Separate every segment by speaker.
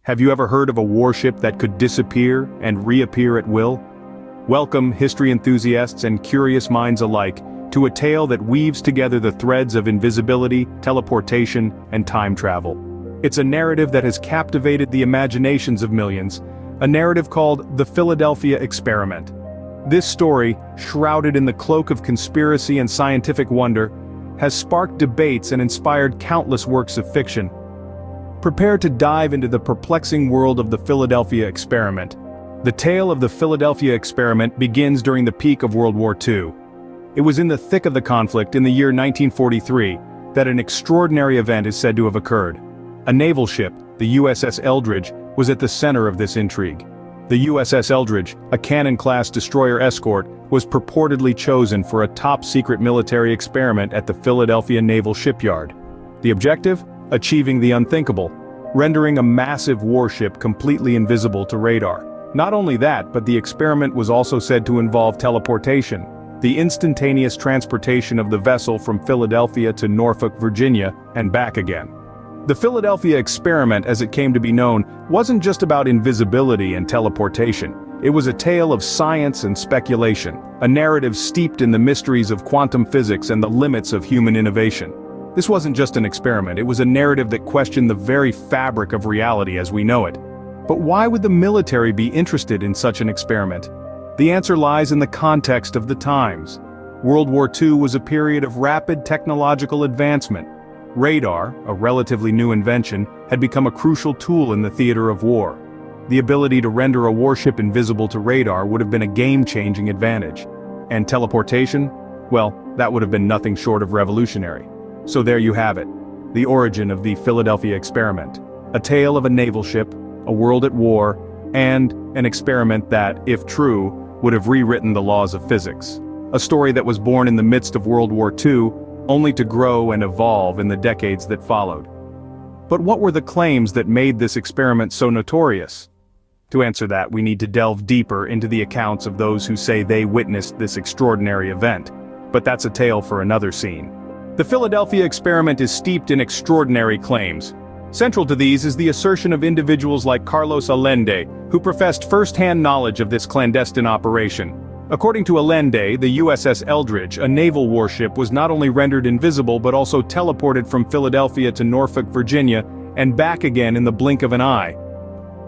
Speaker 1: Have you ever heard of a warship that could disappear and reappear at will? Welcome, history enthusiasts and curious minds alike, to a tale that weaves together the threads of invisibility, teleportation, and time travel. It's a narrative that has captivated the imaginations of millions, a narrative called the Philadelphia Experiment. This story, shrouded in the cloak of conspiracy and scientific wonder, has sparked debates and inspired countless works of fiction. Prepare to dive into the perplexing world of the Philadelphia Experiment. The tale of the Philadelphia Experiment begins during the peak of World War II. It was in the thick of the conflict in the year 1943 that an extraordinary event is said to have occurred. A naval ship, the USS Eldridge, was at the center of this intrigue. The USS Eldridge, a Cannon-class destroyer escort, was purportedly chosen for a top-secret military experiment at the Philadelphia Naval Shipyard. The objective? Achieving the unthinkable, rendering a massive warship completely invisible to radar. Not only that, but the experiment was also said to involve teleportation, the instantaneous transportation of the vessel from Philadelphia to Norfolk, Virginia, and back again. The Philadelphia Experiment, as it came to be known, wasn't just about invisibility and teleportation. It was a tale of science and speculation, a narrative steeped in the mysteries of quantum physics and the limits of human innovation. This wasn't just an experiment, it was a narrative that questioned the very fabric of reality as we know it. But why would the military be interested in such an experiment? The answer lies in the context of the times. World War II was a period of rapid technological advancement. Radar, a relatively new invention, had become a crucial tool in the theater of war. The ability to render a warship invisible to radar would have been a game-changing advantage. And teleportation? Well, that would have been nothing short of revolutionary. So there you have it, the origin of the Philadelphia Experiment. A tale of a naval ship, a world at war, and an experiment that, if true, would have rewritten the laws of physics. A story that was born in the midst of World War II, only to grow and evolve in the decades that followed. But what were the claims that made this experiment so notorious? To answer that, we need to delve deeper into the accounts of those who say they witnessed this extraordinary event. But that's a tale for another scene. The Philadelphia Experiment is steeped in extraordinary claims. Central to these is the assertion of individuals like Carlos Allende, who professed first-hand knowledge of this clandestine operation. According to Allende, the USS Eldridge, a naval warship, was not only rendered invisible but also teleported from Philadelphia to Norfolk, Virginia, and back again in the blink of an eye.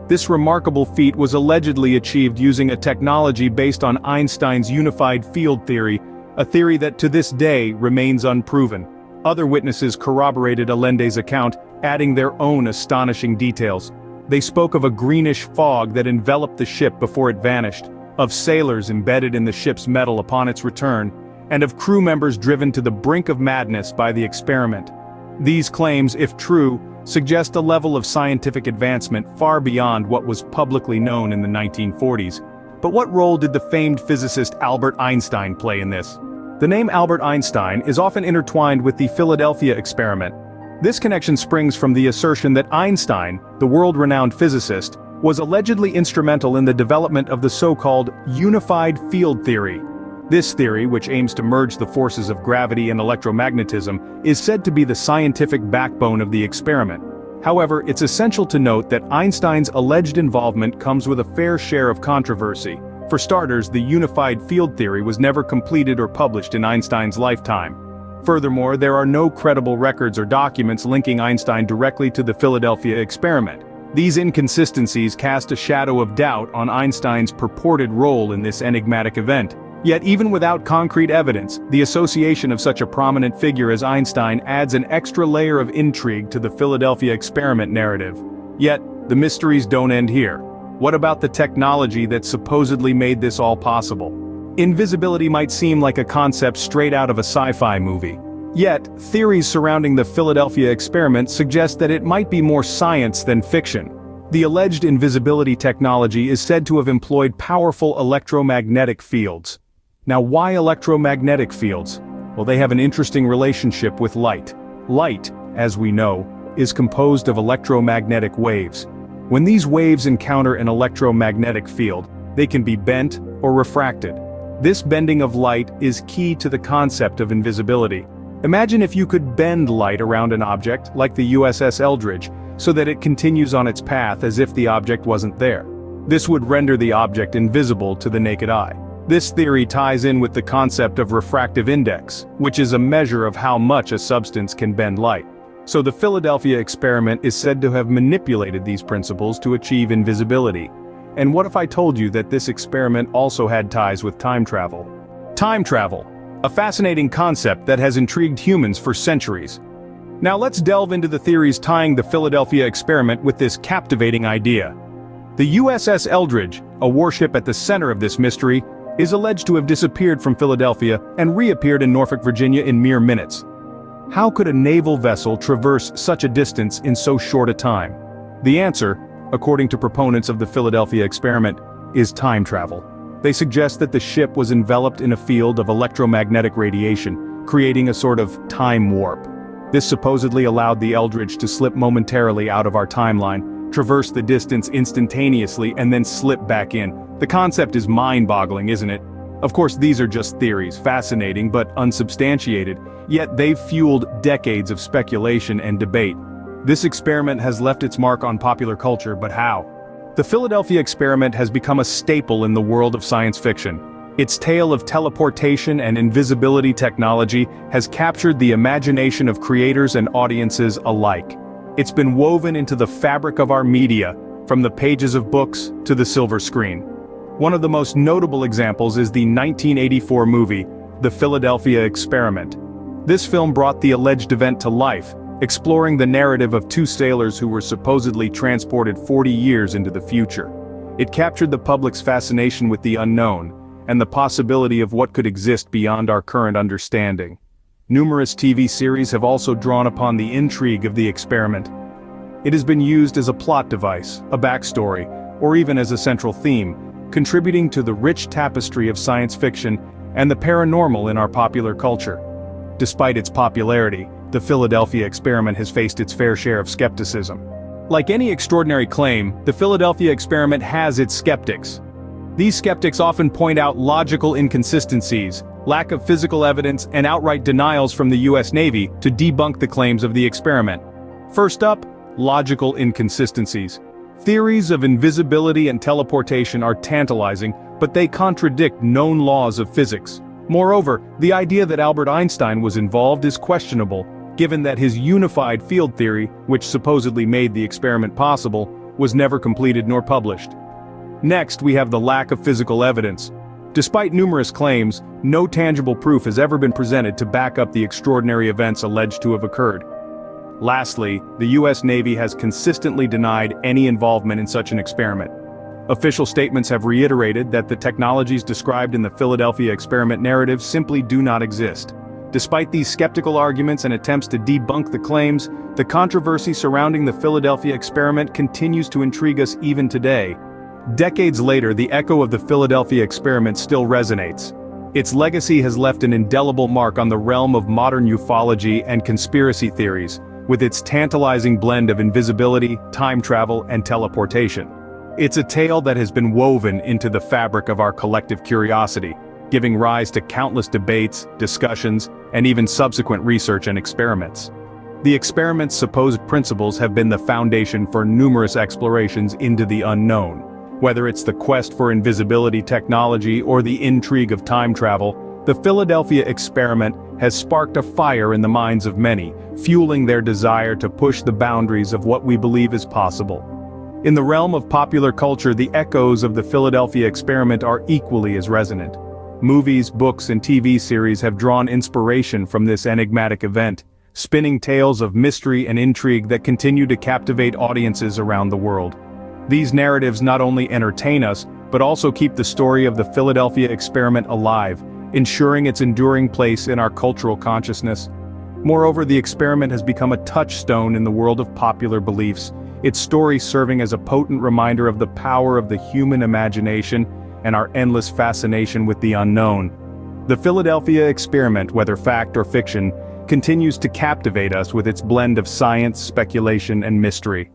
Speaker 1: This remarkable feat was allegedly achieved using a technology based on Einstein's unified field theory, a theory that to this day remains unproven. Other witnesses corroborated Allende's account, adding their own astonishing details. They spoke of a greenish fog that enveloped the ship before it vanished, of sailors embedded in the ship's metal upon its return, and of crew members driven to the brink of madness by the experiment. These claims, if true, suggest a level of scientific advancement far beyond what was publicly known in the 1940s. But what role did the famed physicist Albert Einstein play in this? The name Albert Einstein is often intertwined with the Philadelphia Experiment. This connection springs from the assertion that Einstein, the world-renowned physicist, was allegedly instrumental in the development of the so-called unified field theory. This theory, which aims to merge the forces of gravity and electromagnetism, is said to be the scientific backbone of the experiment. However, it's essential to note that Einstein's alleged involvement comes with a fair share of controversy. For starters, the unified field theory was never completed or published in Einstein's lifetime. Furthermore, there are no credible records or documents linking Einstein directly to the Philadelphia Experiment. These inconsistencies cast a shadow of doubt on Einstein's purported role in this enigmatic event. Yet even without concrete evidence, the association of such a prominent figure as Einstein adds an extra layer of intrigue to the Philadelphia Experiment narrative. Yet, the mysteries don't end here. What about the technology that supposedly made this all possible? Invisibility might seem like a concept straight out of a sci-fi movie. Yet, theories surrounding the Philadelphia Experiment suggest that it might be more science than fiction. The alleged invisibility technology is said to have employed powerful electromagnetic fields. Now, why electromagnetic fields? Well, they have an interesting relationship with light. Light, as we know, is composed of electromagnetic waves. When these waves encounter an electromagnetic field, they can be bent or refracted. This bending of light is key to the concept of invisibility. Imagine if you could bend light around an object, like the USS Eldridge, so that it continues on its path as if the object wasn't there. This would render the object invisible to the naked eye. This theory ties in with the concept of refractive index, which is a measure of how much a substance can bend light. So the Philadelphia experiment is said to have manipulated these principles to achieve invisibility. And what if I told you that this experiment also had ties with time travel? Time travel, a fascinating concept that has intrigued humans for centuries. Now let's delve into the theories tying the Philadelphia experiment with this captivating idea. The USS Eldridge, a warship at the center of this mystery, is alleged to have disappeared from Philadelphia and reappeared in Norfolk, Virginia in mere minutes. How could a naval vessel traverse such a distance in so short a time? The answer, according to proponents of the Philadelphia experiment, is time travel. They suggest that the ship was enveloped in a field of electromagnetic radiation, creating a sort of time warp. This supposedly allowed the Eldridge to slip momentarily out of our timeline, traverse the distance instantaneously, and then slip back in. The concept is mind-boggling, isn't it? Of course, these are just theories, fascinating but unsubstantiated, yet they've fueled decades of speculation and debate. This experiment has left its mark on popular culture, but how? The Philadelphia experiment has become a staple in the world of science fiction. Its tale of teleportation and invisibility technology has captured the imagination of creators and audiences alike. It's been woven into the fabric of our media, from the pages of books to the silver screen. One of the most notable examples is the 1984 movie, The Philadelphia Experiment. This film brought the alleged event to life, exploring the narrative of two sailors who were supposedly transported 40 years into the future. It captured the public's fascination with the unknown, and the possibility of what could exist beyond our current understanding. Numerous TV series have also drawn upon the intrigue of the experiment. It has been used as a plot device, a backstory, or even as a central theme, contributing to the rich tapestry of science fiction and the paranormal in our popular culture. Despite its popularity, the Philadelphia experiment has faced its fair share of skepticism. Like any extraordinary claim, the Philadelphia experiment has its skeptics. These skeptics often point out logical inconsistencies, lack of physical evidence, and outright denials from the US Navy to debunk the claims of the experiment. First up, logical inconsistencies. Theories of invisibility and teleportation are tantalizing, but they contradict known laws of physics. Moreover, the idea that Albert Einstein was involved is questionable, given that his unified field theory, which supposedly made the experiment possible, was never completed nor published. Next, we have the lack of physical evidence. Despite numerous claims, no tangible proof has ever been presented to back up the extraordinary events alleged to have occurred. Lastly, the US Navy has consistently denied any involvement in such an experiment. Official statements have reiterated that the technologies described in the Philadelphia experiment narrative simply do not exist. Despite these skeptical arguments and attempts to debunk the claims, the controversy surrounding the Philadelphia experiment continues to intrigue us even today. Decades later, the echo of the Philadelphia experiment still resonates. Its legacy has left an indelible mark on the realm of modern ufology and conspiracy theories, with its tantalizing blend of invisibility, time travel, and teleportation. It's a tale that has been woven into the fabric of our collective curiosity, giving rise to countless debates, discussions, and even subsequent research and experiments. The experiment's supposed principles have been the foundation for numerous explorations into the unknown. Whether it's the quest for invisibility technology or the intrigue of time travel, the Philadelphia experiment has sparked a fire in the minds of many, fueling their desire to push the boundaries of what we believe is possible. In the realm of popular culture, the echoes of the Philadelphia experiment are equally as resonant. Movies, books, and TV series have drawn inspiration from this enigmatic event, spinning tales of mystery and intrigue that continue to captivate audiences around the world. These narratives not only entertain us, but also keep the story of the Philadelphia experiment alive, ensuring its enduring place in our cultural consciousness. Moreover, the experiment has become a touchstone in the world of popular beliefs, its story serving as a potent reminder of the power of the human imagination and our endless fascination with the unknown. The Philadelphia experiment, whether fact or fiction, continues to captivate us with its blend of science, speculation, and mystery.